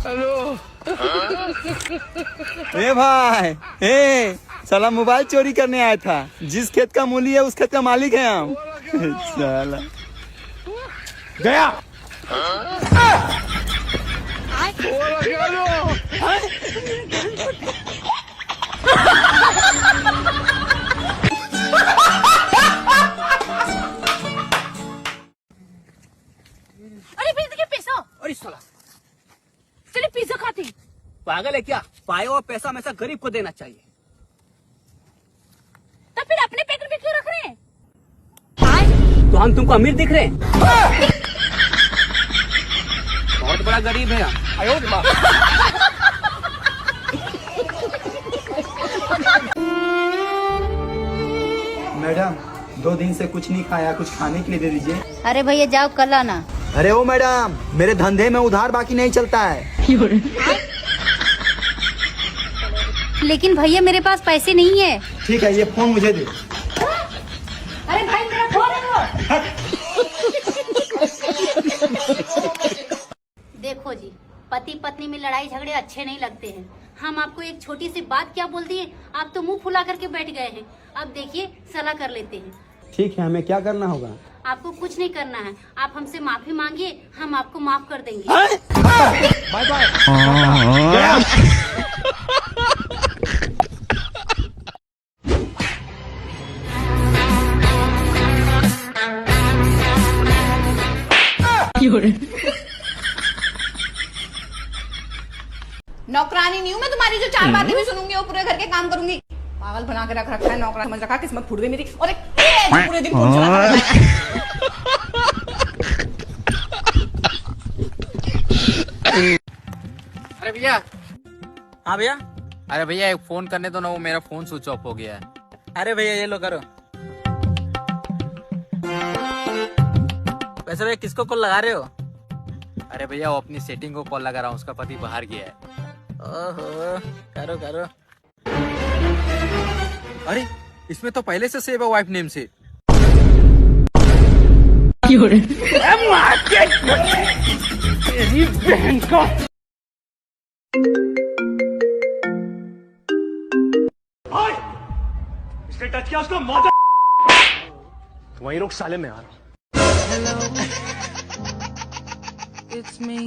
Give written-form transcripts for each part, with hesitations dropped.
Hello. ए भाई, साला mobile चोरी करने आया था। जिस खेत का मूली है उस खेत का मालिक है हम। साला गया। अरे पैसे पैसा। अरे साला चलिए पिज्जा खाते हैं। पागल है क्या? पाया हुआ पैसा हमेशा गरीब को देना चाहिए। तो फिर अपने पैकेट में क्यों रख रहे हैं? तो हम तुमको अमीर दिख रहे हैं? बहुत बड़ा गरीब है हम। मैडम 2 दिन से कुछ नहीं खाया, कुछ खाने के लिए दे दीजिए। अरे भैया जाओ कल आना। अरे ओ मैडम, मेरे धंधे में उधार बाकी नहीं चलता है। लेकिन भैया मेरे पास पैसे नहीं है। ठीक है, ये फोन मुझे दे। अरे भाई मेरा फोन है। देखो जी, पति पत्नी में लड़ाई झगड़े अच्छे नहीं लगते हैं। हम आपको एक छोटी सी बात क्या बोल दिए, आप तो मुंह फुला करके बैठ गए हैं। अब देखिए सलाह कर लेते हैं। ठीक है, हमें क्या करना होगा? आपको कुछ नहीं करना है, आप हमसे माफी मांगिए, हम आपको माफ कर देंगे। Bye bye. नौकरानी नहीं हूँ मैं तुम्हारी जो 4 बातें भी सुनूंगी वो पूरे घर के काम करूंगी। पागल बना के रख रखा है, नौकरानी समझ रखा, किस्मत फूट गई मेरी। और एक पूरे दिन फोन चलाता रहता है। अरे भैया। हाँ भैया। अरे भैया एक फोन करने दो ना, वो मेरा फोन स्विच ऑफ हो गया है। अरे भैया ये लो करो। वैसे भैया किसको कॉल लगा रहे हो? अरे भैया वो अपनी सेटिंग को कॉल लगा रहा हूँ, उसका पति बाहर गया है। ओहो, करो करो। अरे इसमें तो पहले से सेव है वाइफ नेम से। बहन का इसने टच किया उसको मौत। वहीं रुक साले, में आ रहा हूं। It's me.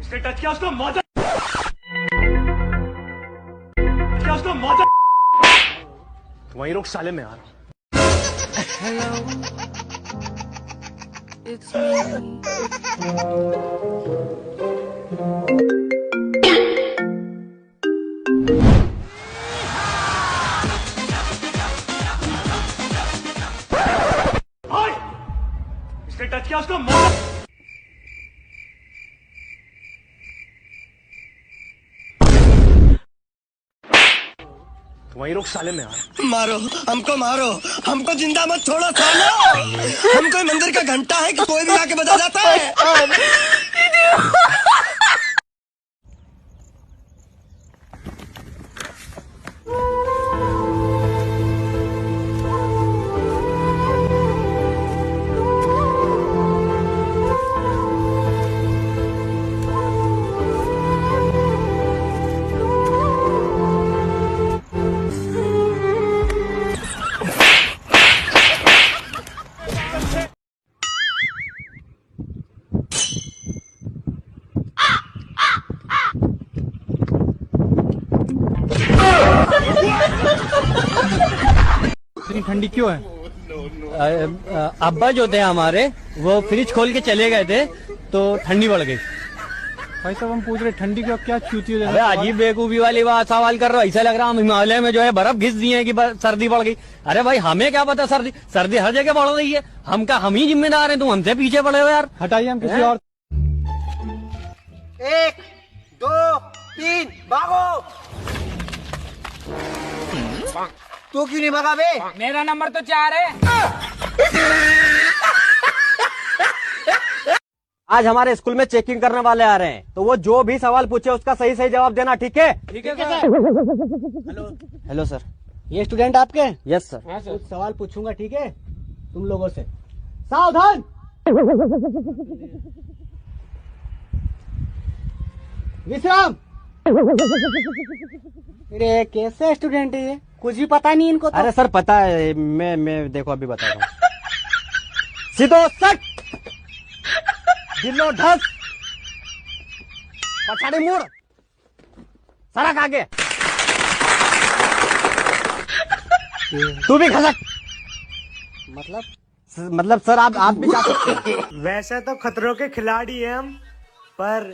इसने टच किया उसको मौत। क्या उसको मौत। वहीं रुक साले, में आ रहा हूं। Hello. It's me. इसने टच किया उसको मौत। वहीं रुक साले, में आ रहा हूं। मारो हमको, हमको जिंदा मत छोड़ो सालो। हम कोई मंदिर का घंटा है कि कोई भी आके बजा जाता है। इतनी ठंडी क्यों है? अब्बा जो थे हमारे वो फ्रिज खोल के चले गए थे तो ठंडी बढ़ गई। भाई साहब हम पूछ रहे ठंडी क्यों, क्या चूती हो? अबे अजीब बेवकूफी वाली बात सवाल कर रहे हो। ऐसा लग रहा है हम हिमालय में जो है बर्फ घिस दिए हैं कि सर्दी बढ़ गई। अरे भाई हमें क्या पता, सर्दी हर जगह बढ़ रही है। हम ही जिम्मेदार हैं, तुम हमसे पीछे पड़े हो यार। हटाइए, हम किसी और। 1 2 3 भागो। तू क्यों नहीं भागा बे? मेरा नंबर तो 4 है। आज हमारे स्कूल में चेकिंग करने वाले आ रहे हैं, तो वो जो भी सवाल पूछे उसका सही सही जवाब देना, ठीक है? ठीक है सर। हेलो सर, ये स्टूडेंट आपके? Yes sir. कुछ सवाल पूछूंगा, ठीक है? तुम लोगों से सावधान। विश्राम। अरे कैसे स्टूडेंट है ये? कुछ भी पता नहीं इनको तो। अरे सर पता है, मैं देखो अभी बता रहा हूँ। सीधो सट, दिलो ढस, पछाड़ी मुड़, सरक आगे, तू भी खसक। मतलब सर आप भी जा सकते हैं। वैसे तो खतरों के खिलाड़ी हैं हम, पर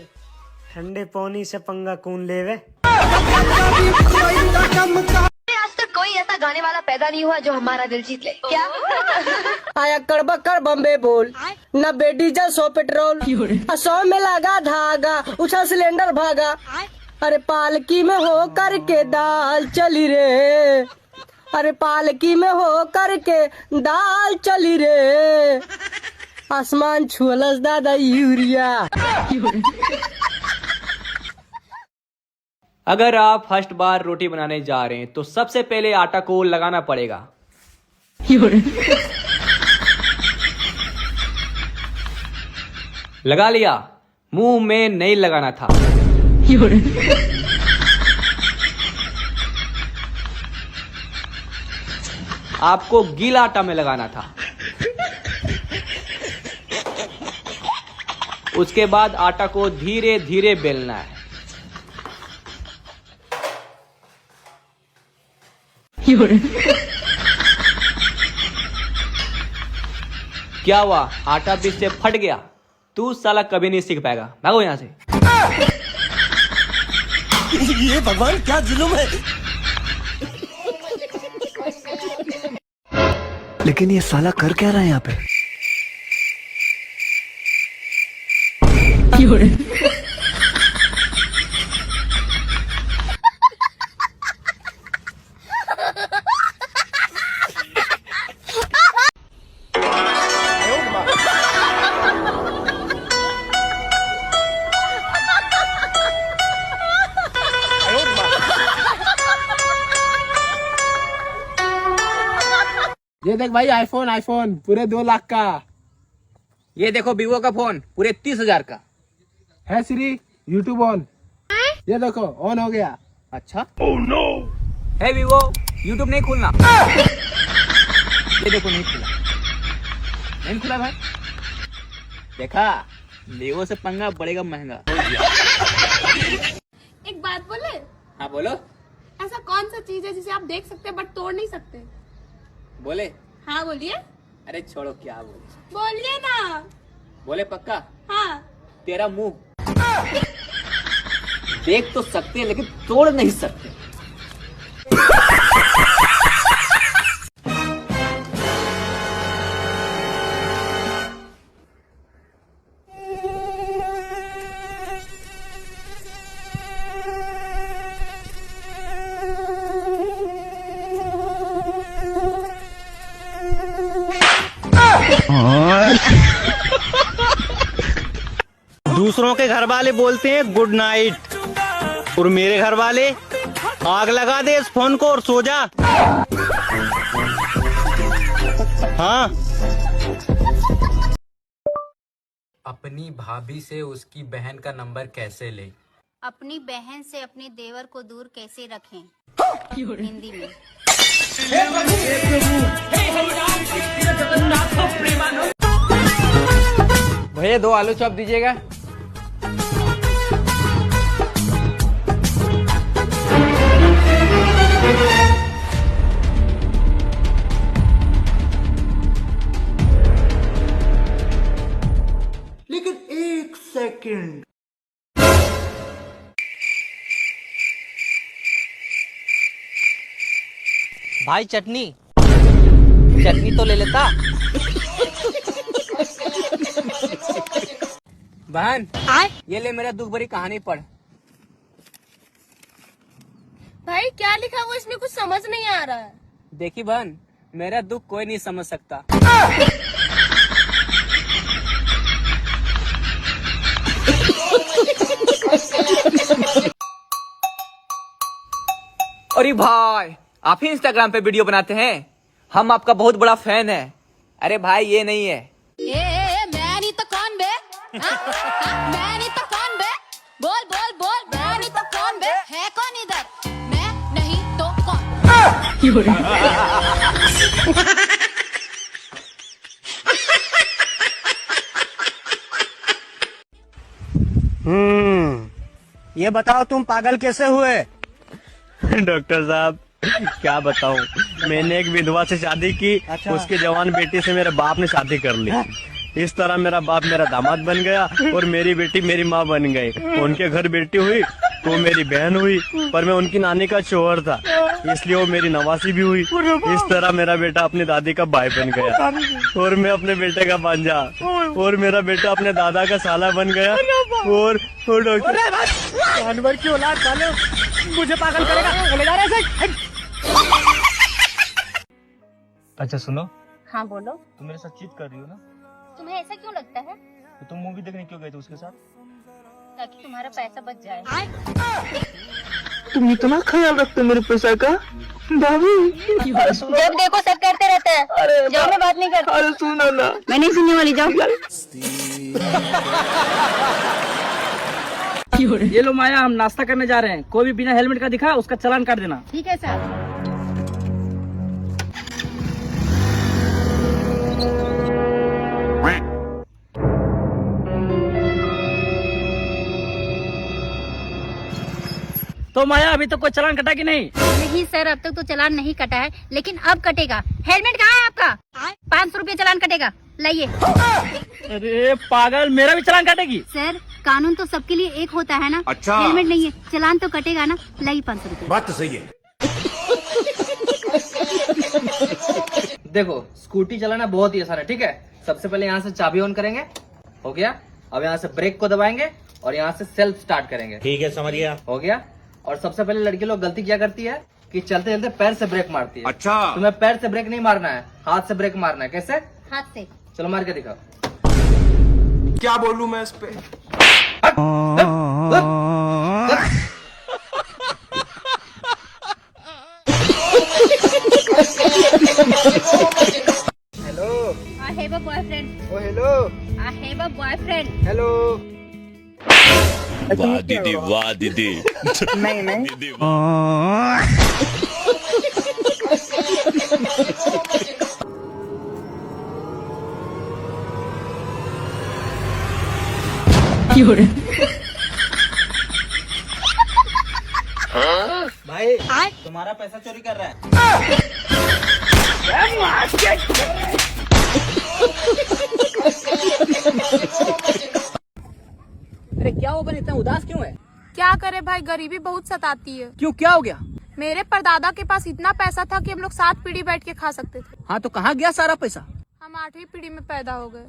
ठंडे पानी से पंगा कौन लेवे। आज तक कोई ऐसा गाने वाला पैदा नहीं हुआ जो हमारा दिल जीत ले। क्या? आया कड़बक्कड़ बम्बे बोल, न डीजल 100 पेट्रोल, 100 में लगा धागा, उछा सिलेंडर भागा। अरे पालकी में हो करके दाल चली रे, अरे पालकी में हो करके दाल चली रे, आसमान छुअलस दादा यूरिया। अगर आप फर्स्ट बार रोटी बनाने जा रहे हैं तो सबसे पहले आटा को लगाना पड़ेगा। लगा लिया, मुंह में नहीं लगाना था। आपको गीला आटा में लगाना था। उसके बाद आटा को धीरे धीरे बेलना है। क्या हुआ, आटा बीच से फट गया? तू साला कभी नहीं सीख पाएगा, भागो यहां से। ये भगवान क्या जुल्म है। लेकिन ये साला कर क्या रहा है यहाँ पे? ये देख भाई, आईफोन पूरे 2 लाख का। ये देखो वीवो का फोन पूरे 30,000 का है। श्री यूट्यूब ऑन, ये देखो ऑन हो गया। अच्छा। Oh no. है वीवो, यूट्यूब नहीं खुलना। ये देखो नहीं खुला, नहीं खुला भाई। देखा, वीवो से पंगा पड़ेगा महंगा। एक बात बोले? हाँ बोलो। ऐसा कौन सा चीज है जिसे आप देख सकते बट तोड़ नहीं सकते? बोले? हाँ बोलिए। अरे छोड़ो, क्या बोले। बोलिए ना। बोले पक्का? हाँ। तेरा मुंह। देख तो सकते हैं लेकिन तोड़ नहीं सकते। दूसरों के घर वाले बोलते हैं गुड नाइट, और मेरे घर वाले आग लगा दे इस फोन को और सो जा। हाँ। अपनी भाभी से उसकी बहन का नंबर कैसे ले? अपनी बहन से अपने देवर को दूर कैसे रखें, हिंदी में। भैया 2 आलू चॉप दीजिएगा। लेकिन 1 सेकंड। भाई चटनी तो ले लेता। बहन, ये ले मेरा दुख भरी कहानी पढ़। भाई क्या लिखा हुआ इसमें कुछ समझ नहीं आ रहा है। देखी बहन, मेरा दुख कोई नहीं समझ सकता। अरे भाई, आप ही इंस्टाग्राम पे वीडियो बनाते हैं? हम आपका बहुत बड़ा फैन है। अरे भाई ये नहीं है। मैं नहीं तो कौन बे? मैं नहीं तो कौन बे? बोल बोल बोल, मैं नहीं तो कौन बे? है कौन इधर? मैं नहीं तो कौन? ये बताओ तुम पागल कैसे हुए? डॉक्टर साहब क्या बताऊं, मैंने एक विधवा से शादी की। उसके जवान बेटी से मेरे बाप ने शादी कर ली। इस तरह मेरा बाप मेरा दामाद बन गया और मेरी बेटी मेरी माँ बन गई। उनके घर बेटी हुई तो वो मेरी बहन हुई, पर मैं उनकी नानी का शोहर था, इसलिए वो मेरी नवासी भी हुई। इस तरह मेरा बेटा अपनी दादी का भाई बन गया और मैं अपने बेटे का भांजा, और मेरा बेटा अपने दादा का साला बन गया। और डॉक्टर जानवर की औलाद साले मुझे पागल करेगा, चले जा रहे हैं। अच्छा सुनो, हाँ बोलो। तुम मेरे साथ चीट कर रही हो ना? तुम्हें ऐसा क्यों लगता है? तो तुम मूवी देखने क्यों गए थे उसके साथ? ताकि तुम्हारा पैसा बच जाए। तुम इतना ख्याल रखते मेरे पैसा का भाभी? जब देखो सब करते रहते हैं। जाओ, मैं बात नहीं करती। अरे सुनो ना, मैं नहीं सुनने वाली, जाओ। ये लो माया, हम नाश्ता करने जा रहे हैं। कोई भी बिना हेलमेट का दिखा उसका चालान काट देना। ठीक है सर। तो माया अभी तक कोई चालान कटा कि नहीं? नहीं सर, अब तक तो चालान नहीं कटा है, लेकिन अब कटेगा। हेलमेट कहाँ है आपका? 500 रुपये चालान कटेगा, लाइए। अरे पागल, मेरा भी चालान काटेगी? सर कानून तो सबके लिए एक होता है ना। अच्छा। हेलमेट नहीं है, चालान तो कटेगा ना, लाइए 500 रुपये। बात तो सही है। देखो स्कूटी चलाना बहुत ही आसान है, ठीक है। सबसे पहले यहाँ से चाबी ऑन करेंगे, हो गया। अब यहाँ से ब्रेक को दबाएंगे और यहाँ से सेल्फ स्टार्ट करेंगे, ठीक है, समझ गया। हो गया। और सबसे पहले लड़की लोग गलती क्या करती है कि चलते चलते पैर से ब्रेक मारती है। अच्छा। तुम्हें पैर से ब्रेक नहीं मारना है, हाथ से ब्रेक मारना है। कैसे? हाथ से। चलो मार के दिखाओ। क्या बोलूं मैं इस पे? Hello. I have a boyfriend. Oh hello. I have a boyfriend. Hello. वाह दीदी, वाह दीदी। नहीं नहीं। दीदी वाह। भाई तुम्हारा पैसा चोरी कर रहा है। अरे क्या हो बन, इतना उदास क्यों है? क्या करे भाई, गरीबी बहुत सताती है। क्यों, क्या हो गया? मेरे परदादा के पास इतना पैसा था कि हम लोग 7 पीढ़ी बैठ के खा सकते थे। हाँ तो कहाँ गया सारा पैसा? हम 8वीं पीढ़ी में पैदा हो गए।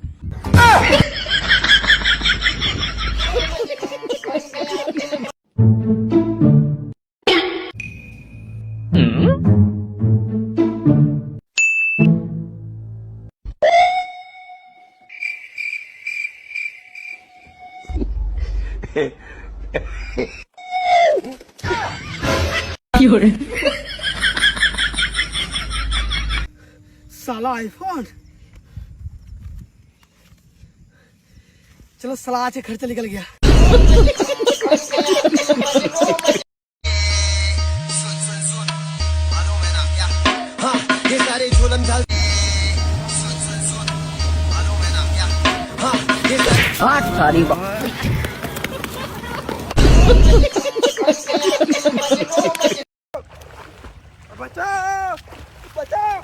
साला आईफोन। चलो साला आज के खर्चा निकल गया। ये सारे झोलम झाल सारी बात। बचाओ बचाओ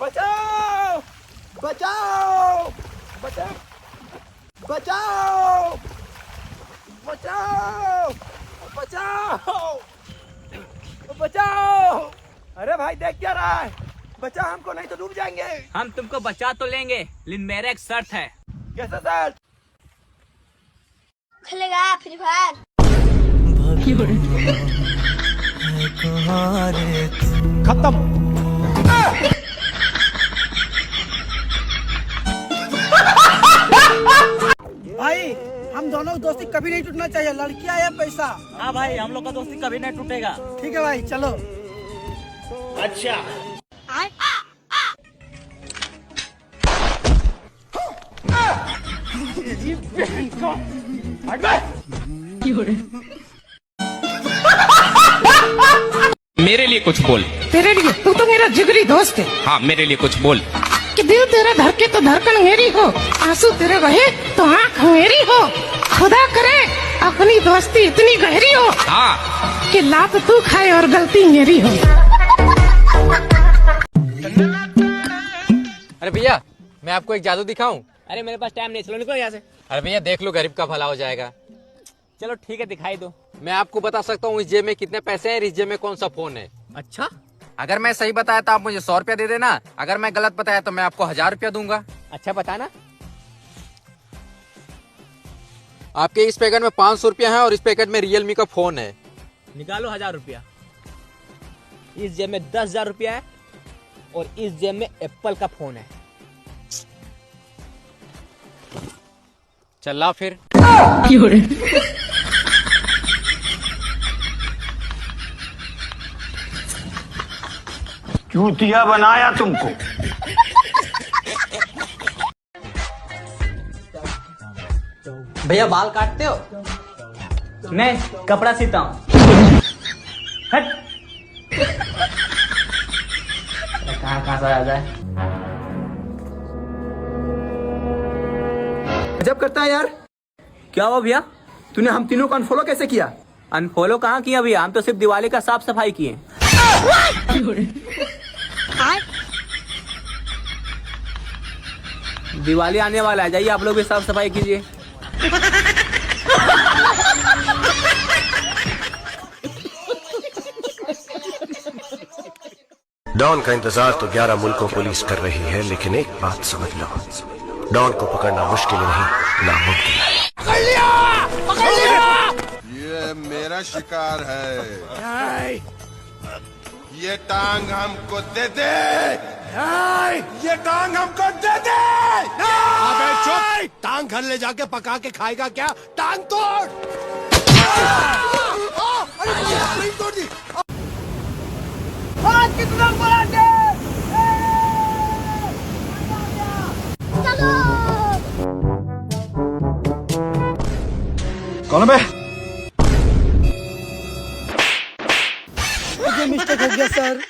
बचाओ बचाओ बचाओ बचाओ बचाओ बचाओ बचाओ। अरे भाई देख क्या रहा है, बचा हमको नहीं तो डूब जाएंगे। हम तुमको बचा तो लेंगे, लेकिन मेरा एक शर्त है। कैसा सर? खेलेगा फ्री फायर? खत्म। भाई हम दोनों की दोस्ती कभी नहीं टूटना चाहिए, लड़कियां या पैसा। हाँ भाई, हम लोग का दोस्ती कभी नहीं टूटेगा। ठीक है भाई, चलो। अच्छा मेरे लिए कुछ बोल। तेरे लिए? तू तो मेरा जिगरी दोस्त है। हाँ मेरे लिए कुछ बोल। कि दिल तेरा धड़के तो धड़कन मेरी हो, आंसू तेरे बहे तो आंख मेरी हो, खुदा करे अपनी दोस्ती इतनी गहरी हो हाँ कि लात तू खाए और गलती मेरी हो। अरे भैया मैं आपको एक जादू दिखाऊं? अरे मेरे पास टाइम नहीं, चलो निकलो यहाँ से। अरे भैया देख लो, गरीब का भला हो जाएगा। चलो ठीक है, दिखाई दो। मैं आपको बता सकता हूँ इस जेब में कितने पैसे हैं, इस जेब में कौन सा फोन है। अच्छा, अगर मैं सही बताया तो आप मुझे 100 रुपया दे देना, अगर मैं गलत बताया तो मैं आपको 1000 रुपया दूंगा। अच्छा बताना। आपके इस पैकेट में 500 रुपया है और इस पैकेट में रियलमी का फोन है। निकालो 1000 रुपया। इस जेब में 10,000 रुपया है और इस जेब में एप्पल का फोन है। चला फिर। चूतिया बनाया तुमको। भैया बाल काटते हो? नहीं, कपड़ा सीता हूँ। कहाँ से आ जाए। गजब करता है यार। क्या हुआ भैया? तूने हम तीनों को अनफॉलो कैसे किया? अनफॉलो कहाँ किया भैया, हम तो सिर्फ दिवाली का साफ सफाई किए। दिवाली आने वाला है, जाइए आप लोग भी साफ सफाई कीजिए। डॉन का इंतजार तो 11 मुल्कों पुलिस कर रही है, लेकिन एक बात समझ लो, डॉन को पकड़ना मुश्किल नहीं नामुमकिन है। पकड़ लिया! पकड़ लिया! ये मेरा शिकार है। ये टांग हमको दे दे। ये टांग हमको दे दे। अबे चुप! टांग घर ले जाके पका के खाएगा क्या? टांग तोड़! अरे तोड़ दी। कितना बड़ा दे! कौन बे? मुझे मिस्टेक हो गया सर।